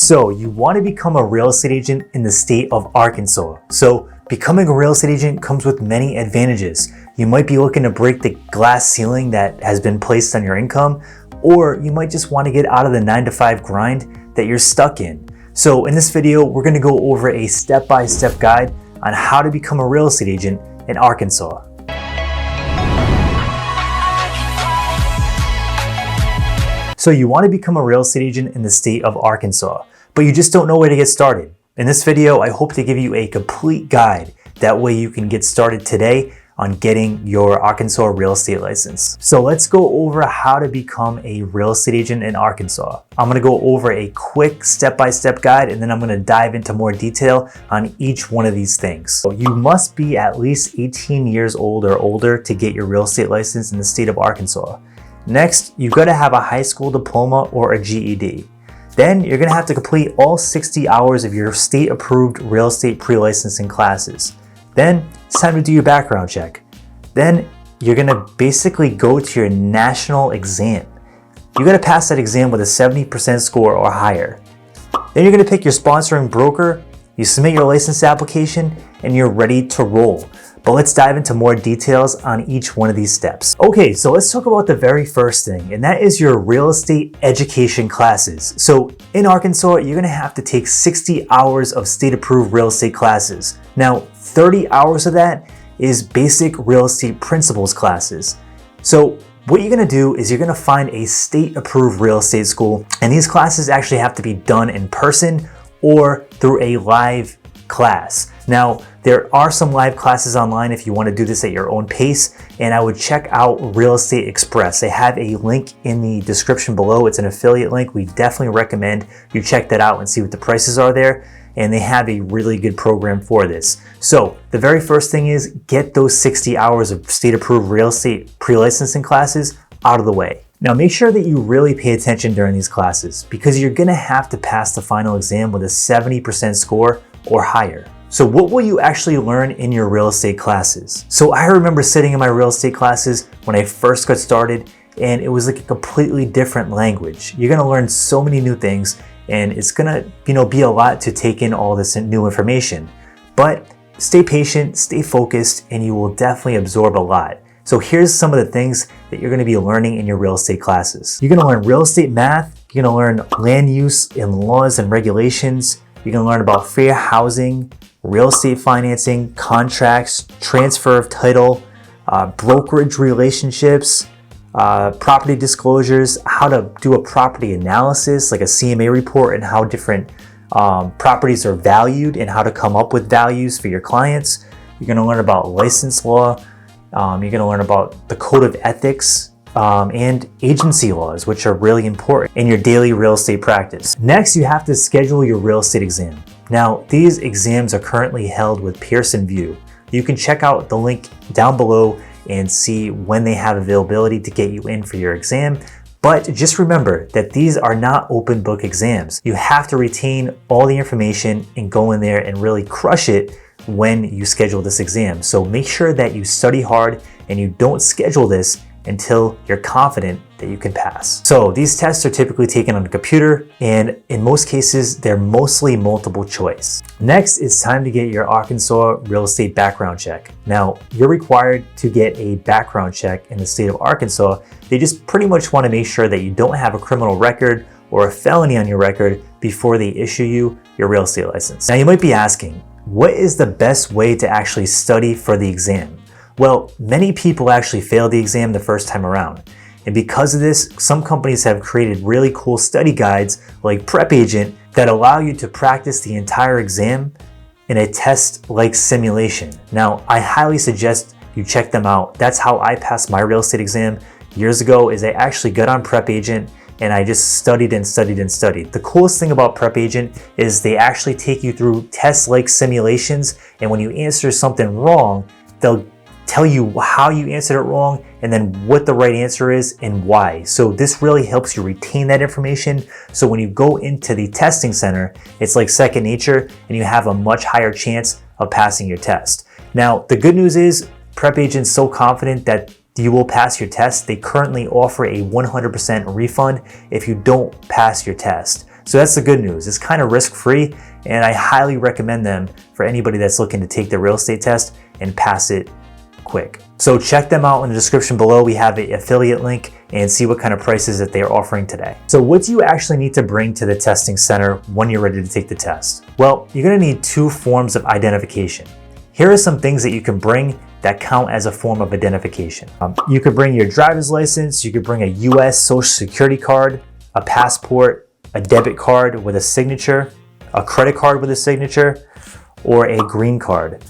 So you want to become a real estate agent in the state of Arkansas. So becoming a real estate agent comes with many advantages. You might be looking to break the glass ceiling that has been placed on your income, or you might just want to get out of the 9-to-5 grind that you're stuck in. So in this video, we're going to go over a step-by-step guide on how to become a real estate agent in Arkansas. So you want to become a real estate agent in the state of Arkansas, but you just don't know where to get started. In this video, I hope to give you a complete guide. That way you can get started today on getting your Arkansas real estate license. So let's go over how to become a real estate agent in Arkansas. I'm going to go over a quick step-by-step guide, and then I'm going to dive into more detail on each one of these things. So you must be at least 18 years old or older to get your real estate license in the state of Arkansas. Next, you've got to have a high school diploma or a GED. Then you're going to have to complete all 60 hours of your state-approved real estate pre-licensing classes. Then it's time to do your background check. Then you're going to basically go to your national exam. You got to pass that exam with a 70% score or higher. Then you're going to pick your sponsoring broker, you submit your license application, and you're ready to roll. But let's dive into more details on each one of these steps. Okay, so let's talk about the very first thing, and that is your real estate education classes. So in Arkansas, you're gonna have to take 60 hours of state-approved real estate classes. Now, 30 hours of that is basic real estate principles classes. So what you're gonna do is you're gonna find a state-approved real estate school, and these classes actually have to be done in person or through a live class. Now, there are some live classes online if you want to do this at your own pace, and I would check out Real Estate Express. They have a link in the description below. It's an affiliate link. We definitely recommend you check that out and see what the prices are there, and they have a really good program for this. So the very first thing is get those 60 hours of state-approved real estate pre-licensing classes out of the way. Now make sure that you really pay attention during these classes because you're gonna have to pass the final exam with a 70% score or higher. So what will you actually learn in your real estate classes? So I remember sitting in my real estate classes when I first got started, and it was like a completely different language. You're gonna learn so many new things, and it's gonna be a lot to take in all this new information. But stay patient, stay focused, and you will definitely absorb a lot. So here's some of the things that you're gonna be learning in your real estate classes. You're gonna learn real estate math, you're gonna learn land use and laws and regulations, you're gonna learn about fair housing, real estate financing, contracts, transfer of title, brokerage relationships, property disclosures, how to do a property analysis like a CMA report, and how different properties are valued and how to come up with values for your clients. You're going to learn about license law. You're going to learn about the code of ethics and agency laws, which are really important in your daily real estate practice. Next, you have to schedule your real estate exam. Now, these exams are currently held with Pearson VUE. You can check out the link down below and see when they have availability to get you in for your exam. But just remember that these are not open book exams. You have to retain all the information and go in there and really crush it when you schedule this exam. So make sure that you study hard and you don't schedule this until you're confident that you can pass. So these tests are typically taken on a computer, and in most cases, they're mostly multiple choice. Next, it's time to get your Arkansas real estate background check. Now, you're required to get a background check in the state of Arkansas. They just pretty much want to make sure that you don't have a criminal record or a felony on your record before they issue you your real estate license. Now, you might be asking, what is the best way to actually study for the exam? Well, many people actually fail the exam the first time around. And because of this, some companies have created really cool study guides like Prep Agent that allow you to practice the entire exam in a test-like simulation. Now, I highly suggest you check them out. That's how I passed my real estate exam years ago, is I actually got on Prep Agent and I just studied and studied and studied. The coolest thing about Prep Agent is they actually take you through test-like simulations, and when you answer something wrong, they'll tell you how you answered it wrong and then what the right answer is and why. So this really helps you retain that information. So when you go into the testing center, it's like second nature and you have a much higher chance of passing your test. Now, the good news is Prep Agent's so confident that you will pass your test. They currently offer a 100% refund if you don't pass your test. So that's the good news. It's kind of risk-free, and I highly recommend them for anybody that's looking to take the real estate test and pass it quick. So check them out in the description below. We have an affiliate link and see what kind of prices that they are offering today. So what do you actually need to bring to the testing center when you're ready to take the test? Well, you're gonna need two forms of identification. Here are some things that you can bring that count as a form of identification. You could bring your driver's license, you could bring a US Social Security card, a passport, a debit card with a signature, a credit card with a signature, or a green card.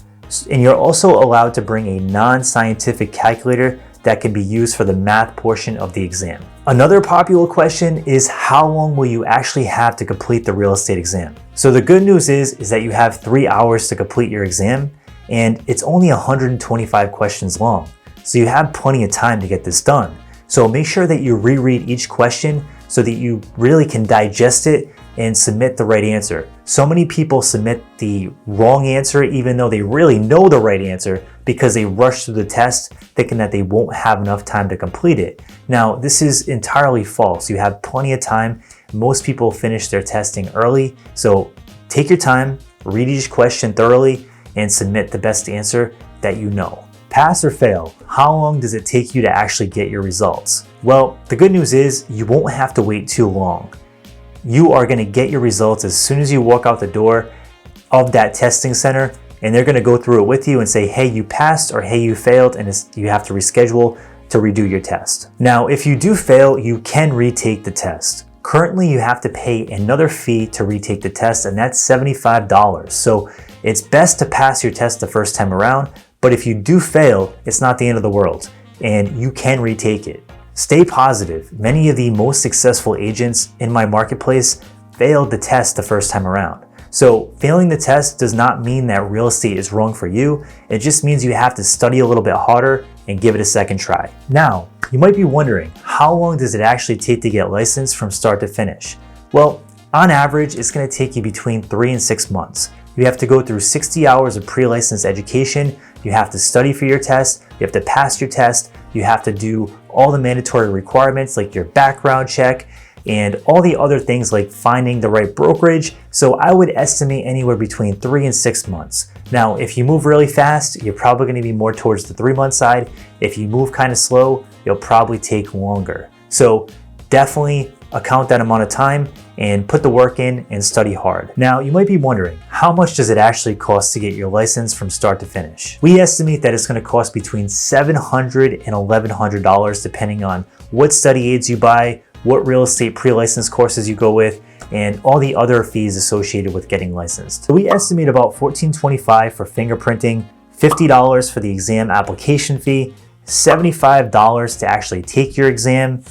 And you're also allowed to bring a non-scientific calculator that can be used for the math portion of the exam. Another popular question is how long will you actually have to complete the real estate exam? So the good news is that you have 3 hours to complete your exam, and it's only 125 questions long. So you have plenty of time to get this done. So make sure that you reread each question so that you really can digest it and submit the right answer. So many people submit the wrong answer even though they really know the right answer because they rush through the test thinking that they won't have enough time to complete it. Now, this is entirely false. You have plenty of time. Most people finish their testing early. So take your time, read each question thoroughly, and submit the best answer that you know. Pass or fail, how long does it take you to actually get your results? Well, the good news is you won't have to wait too long. You are gonna get your results as soon as you walk out the door of that testing center, and they're gonna go through it with you and say, hey, you passed, or hey, you failed, and you have to reschedule to redo your test. Now, if you do fail, you can retake the test. Currently, you have to pay another fee to retake the test, and that's $75. So it's best to pass your test the first time around, but if you do fail, it's not the end of the world, and you can retake it. Stay positive. Many of the most successful agents in my marketplace failed the test the first time around. So failing the test does not mean that real estate is wrong for you. It just means you have to study a little bit harder and give it a second try. Now, you might be wondering, how long does it actually take to get licensed from start to finish? Well, on average, it's going to take you between 3 and 6 months. You have to go through 60 hours of pre-license education. You have to study for your test. You have to pass your test. You have to do all the mandatory requirements like your background check and all the other things like finding the right brokerage. So I would estimate anywhere between 3 and 6 months. Now, if you move really fast, you're probably going to be more towards the 3-month side. If you move kind of slow, you'll probably take longer. So definitely account that amount of time and put the work in and study hard. Now, you might be wondering, how much does it actually cost to get your license from start to finish? We estimate that it's going to cost between $700 and $1,100 depending on what study aids you buy, what real estate pre-license courses you go with, and all the other fees associated with getting licensed. So we estimate about $1,425 for fingerprinting, $50 for the exam application fee, $75 to actually take your exam,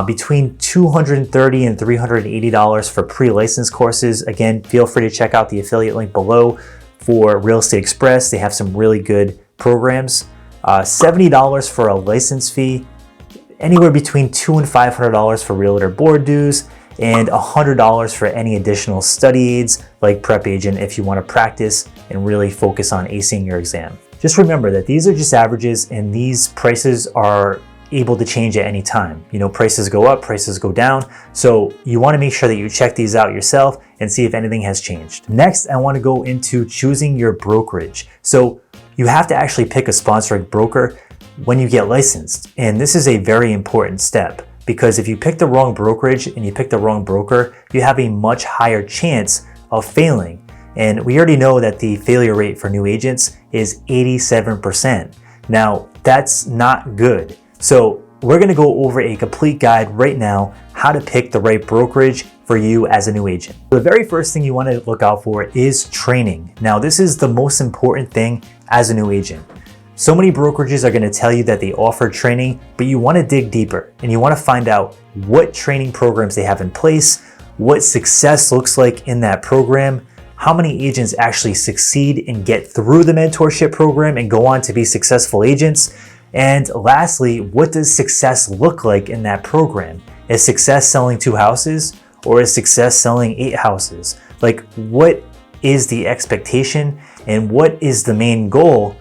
between $230 and $380 for pre-license courses. Again, feel free to check out the affiliate link below for Real Estate Express. They have some really good programs. $70 for a license fee, anywhere between $200 and $500 for realtor board dues, and $100 for any additional study aids like Prep Agent if you want to practice and really focus on acing your exam. Just remember that these are just averages, and these prices are able to change at any time. You know, prices go up, prices go down. So you want to make sure that you check these out yourself and see if anything has changed. Next, I want to go into choosing your brokerage. So you have to actually pick a sponsoring broker when you get licensed. And this is a very important step because if you pick the wrong brokerage and you pick the wrong broker, you have a much higher chance of failing. And we already know that the failure rate for new agents is 87%. Now, that's not good. So we're going to go over a complete guide right now, how to pick the right brokerage for you as a new agent. The very first thing you want to look out for is training. Now, this is the most important thing as a new agent. So many brokerages are going to tell you that they offer training, but you want to dig deeper and you want to find out what training programs they have in place, what success looks like in that program, how many agents actually succeed and get through the mentorship program and go on to be successful agents. And lastly, what does success look like in that program? Is success selling 2 houses or is success selling 8 houses? Like, what is the expectation and what is the main goal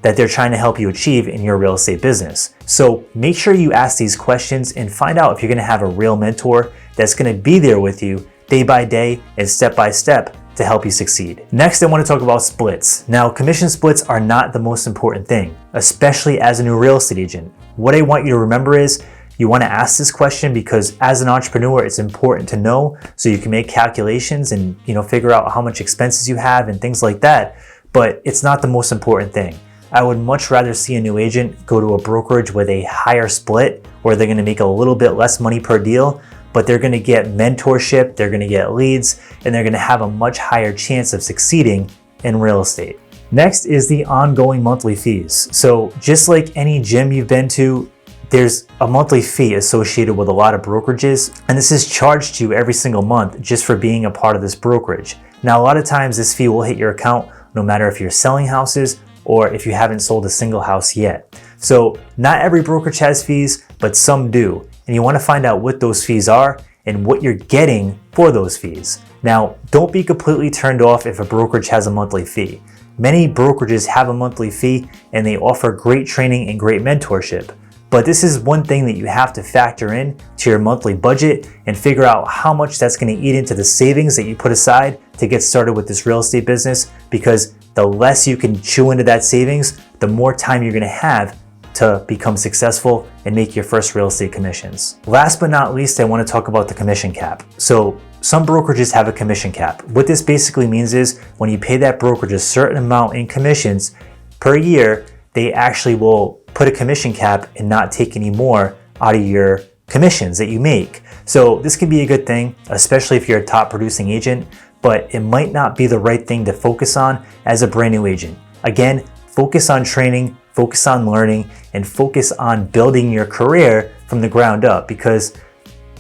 that they're trying to help you achieve in your real estate business? So make sure you ask these questions and find out if you're going to have a real mentor that's going to be there with you day by day and step by step to help you succeed. Next, I want to talk about splits. Now, commission splits are not the most important thing, especially as a new real estate agent. What I want you to remember is you want to ask this question because as an entrepreneur, it's important to know so you can make calculations and figure out how much expenses you have and things like that, but it's not the most important thing. I would much rather see a new agent go to a brokerage with a higher split where they're going to make a little bit less money per deal, but they're going to get mentorship, they're going to get leads, and they're going to have a much higher chance of succeeding in real estate. Next is the ongoing monthly fees. So just like any gym you've been to, there's a monthly fee associated with a lot of brokerages, and this is charged to you every single month just for being a part of this brokerage. Now, a lot of times this fee will hit your account no matter if you're selling houses or if you haven't sold a single house yet. So not every brokerage has fees, but some do. And you want to find out what those fees are and what you're getting for those fees. Now, don't be completely turned off if a brokerage has a monthly fee. Many brokerages have a monthly fee and they offer great training and great mentorship. But this is one thing that you have to factor in to your monthly budget and figure out how much that's going to eat into the savings that you put aside to get started with this real estate business, because the less you can chew into that savings, the more time you're going to have to become successful and make your first real estate commissions. Last but not least, I want to talk about the commission cap. So some brokerages have a commission cap. What this basically means is when you pay that brokerage a certain amount in commissions per year, they actually will put a commission cap and not take any more out of your commissions that you make. So this can be a good thing, especially if you're a top producing agent, but it might not be the right thing to focus on as a brand new agent. Again, focus on training, focus on learning, and focus on building your career from the ground up, because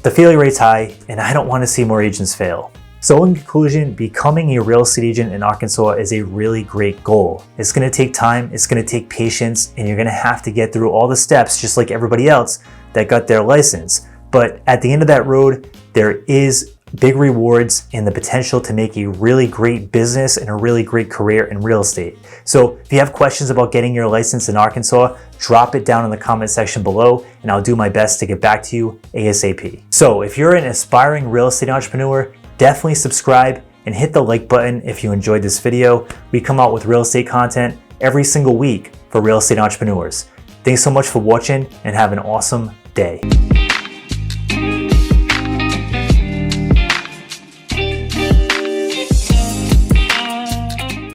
the failure rate's high and I don't want to see more agents fail. So in conclusion, becoming a real estate agent in Arkansas is a really great goal. It's going to take time, it's going to take patience, and you're going to have to get through all the steps just like everybody else that got their license. But at the end of that road, there is big rewards and the potential to make a really great business and a really great career in real estate. So if you have questions about getting your license in Arkansas, drop it down in the comment section below and I'll do my best to get back to you ASAP. So if you're an aspiring real estate entrepreneur, definitely subscribe and hit the like button if you enjoyed this video. We come out with real estate content every single week for real estate entrepreneurs. Thanks so much for watching and have an awesome day.